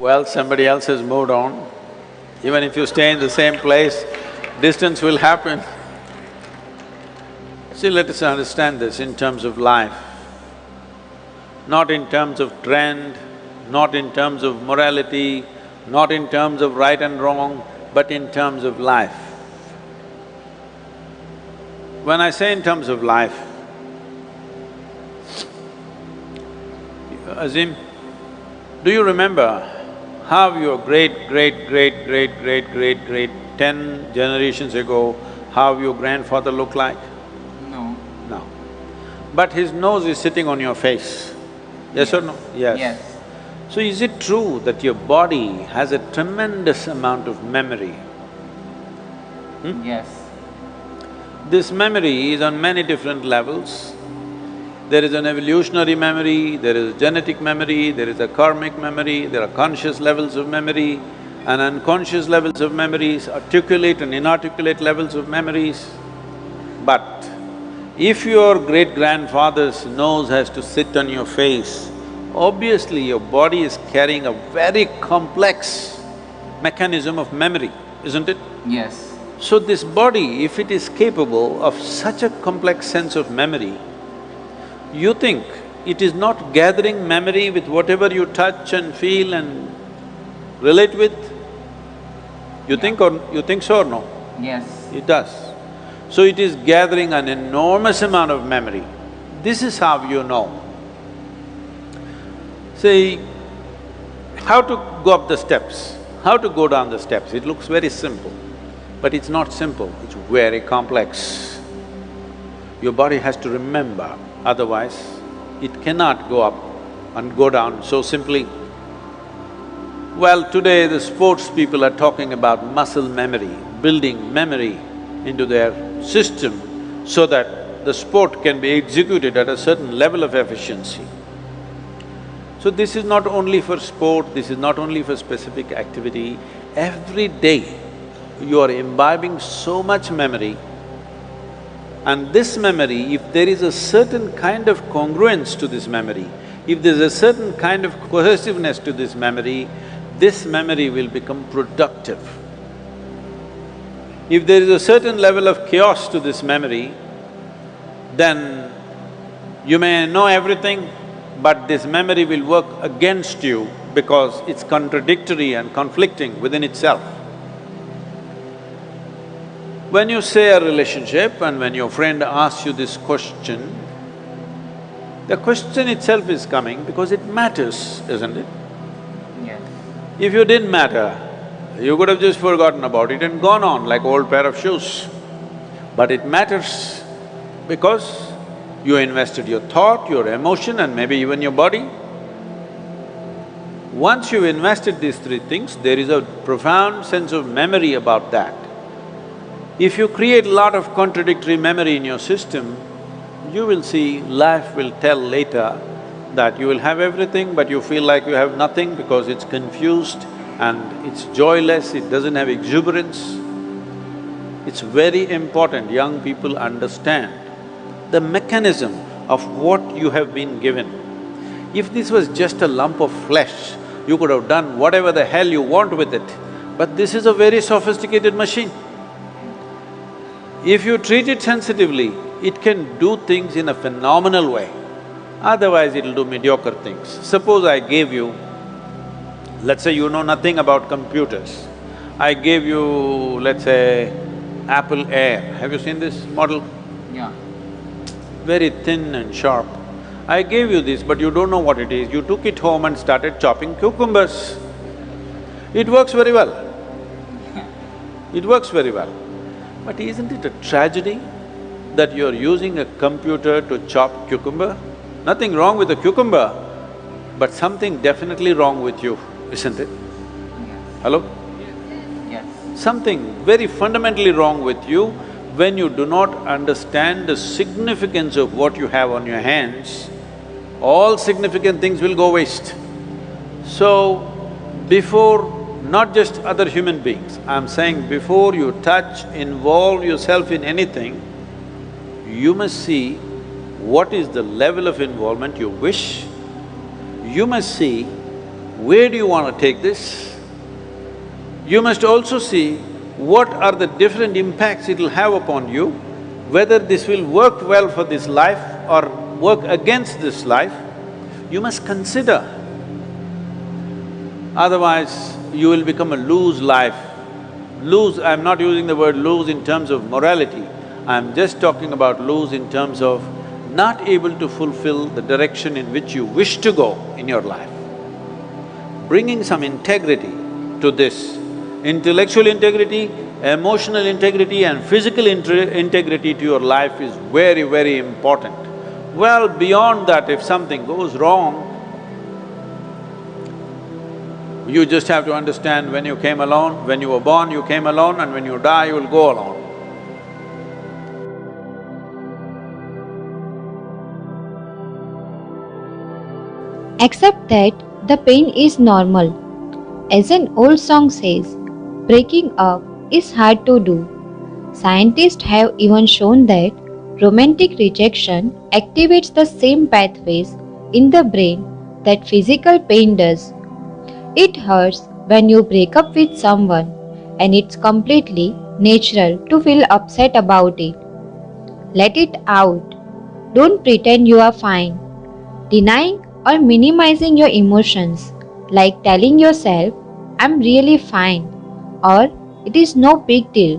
Well, somebody else has moved on. Even if you stay in the same place, distance will happen. See, let us understand this in terms of life, not in terms of trend, not in terms of morality, not in terms of right and wrong, but in terms of life. When I say in terms of life, Azim, do you remember how your great 10 generations ago, how your grandfather looked like? No. No. But his nose is sitting on your face, yes or no? Yes. Yes. So is it true that your body has a tremendous amount of memory? Yes. This memory is on many different levels. There is an evolutionary memory, there is a genetic memory, there is a karmic memory, there are conscious levels of memory and unconscious levels of memories, articulate and inarticulate levels of memories. But if your great-grandfather's nose has to sit on your face, obviously your body is carrying a very complex mechanism of memory, isn't it? Yes. So this body, if it is capable of such a complex sense of memory, you think it is not gathering memory with whatever you touch and feel and relate with? You think so or no? Yes. It does. So it is gathering an enormous amount of memory. This is how you know. See, how to go up the steps, how to go down the steps, it looks very simple, but it's not simple, it's very complex. Your body has to remember, otherwise it cannot go up and go down so simply. Well, today the sports people are talking about muscle memory, building memory into their system so that the sport can be executed at a certain level of efficiency. So this is not only for sport, this is not only for specific activity, every day you are imbibing so much memory, and this memory, if there is a certain kind of congruence to this memory, if there's a certain kind of cohesiveness to this memory will become productive. If there is a certain level of chaos to this memory, then you may know everything, but this memory will work against you because it's contradictory and conflicting within itself. When you say a relationship and when your friend asks you this question, the question itself is coming because it matters, isn't it? Yes. If you didn't matter, you could have just forgotten about it and gone on like old pair of shoes. But it matters because you invested your thought, your emotion and maybe even your body. Once you've invested these three things, there is a profound sense of memory about that. If you create a lot of contradictory memory in your system, you will see life will tell later that you will have everything but you feel like you have nothing because it's confused and it's joyless, it doesn't have exuberance. It's very important young people understand the mechanism of what you have been given. If this was just a lump of flesh, you could have done whatever the hell you want with it, but this is a very sophisticated machine. If you treat it sensitively, it can do things in a phenomenal way, otherwise it'll do mediocre things. Suppose I gave you, let's say you know nothing about computers, I gave you, let's say, Apple Air. Have you seen this model? Yeah. Very thin and sharp. I gave you this, but you don't know what it is. You took it home and started chopping cucumbers. It works very well. It works very well. But isn't it a tragedy that you're using a computer to chop cucumber? Nothing wrong with the cucumber, but something definitely wrong with you, isn't it? Yes. Hello? Yes. Something very fundamentally wrong with you when you do not understand the significance of what you have on your hands. All significant things will go waste. So, before not just other human beings, I'm saying before you touch, involve yourself in anything, you must see what is the level of involvement you wish. You must see Where do you want to take this? You must also see what are the different impacts it will have upon you, whether this will work well for this life or work against this life. You must consider. Otherwise, you will become a loose life. Loose, I'm not using the word loose in terms of morality, I'm just talking about loose in terms of not able to fulfill the direction in which you wish to go in your life. Bringing some integrity to this, intellectual integrity, emotional integrity and physical integrity to your life is very, very important. Well, beyond that, if something goes wrong, you just have to understand when you came alone, when you were born you came alone, and when you die you will go alone. Accept that the pain is normal. As an old song says, breaking up is hard to do. Scientists have even shown that romantic rejection activates the same pathways in the brain that physical pain does. It hurts when you break up with someone, and it's completely natural to feel upset about it. Let it out. Don't pretend you are fine. Denying or minimizing your emotions, like telling yourself, I'm really fine, or it is no big deal,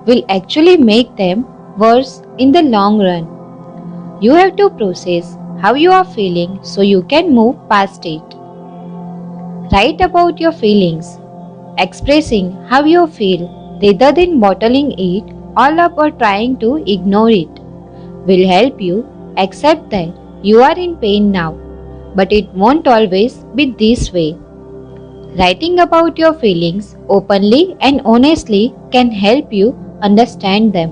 will actually make them worse in the long run. You have to process how you are feeling so you can move past it. Write about your feelings. Expressing how you feel rather than bottling it all up or trying to ignore it will help you accept that you are in pain now, but it won't always be this way. Writing about your feelings openly and honestly can help you understand them.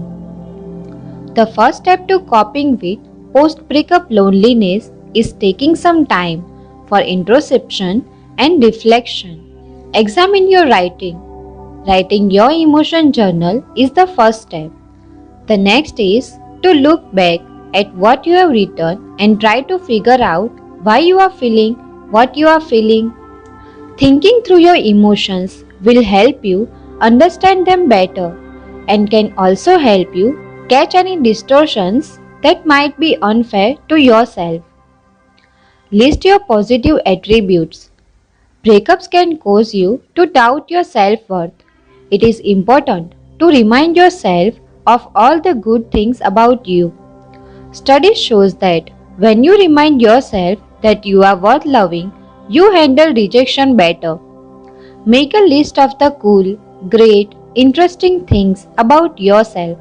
The first step to coping with post-breakup loneliness is taking some time for introspection and reflection. Examine your writing. Writing your emotion journal is the first step. The next is to look back at what you have written and try to figure out why you are feeling what you are feeling. Thinking through your emotions will help you understand them better and can also help you catch any distortions that might be unfair to yourself. List your positive attributes. Breakups can cause you to doubt your self-worth. It is important to remind yourself of all the good things about you. Study shows that when you remind yourself that you are worth loving, you handle rejection better. Make a list of the cool, great, interesting things about yourself.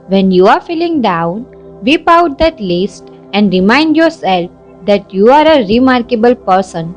When you are feeling down, whip out that list and remind yourself that you are a remarkable person.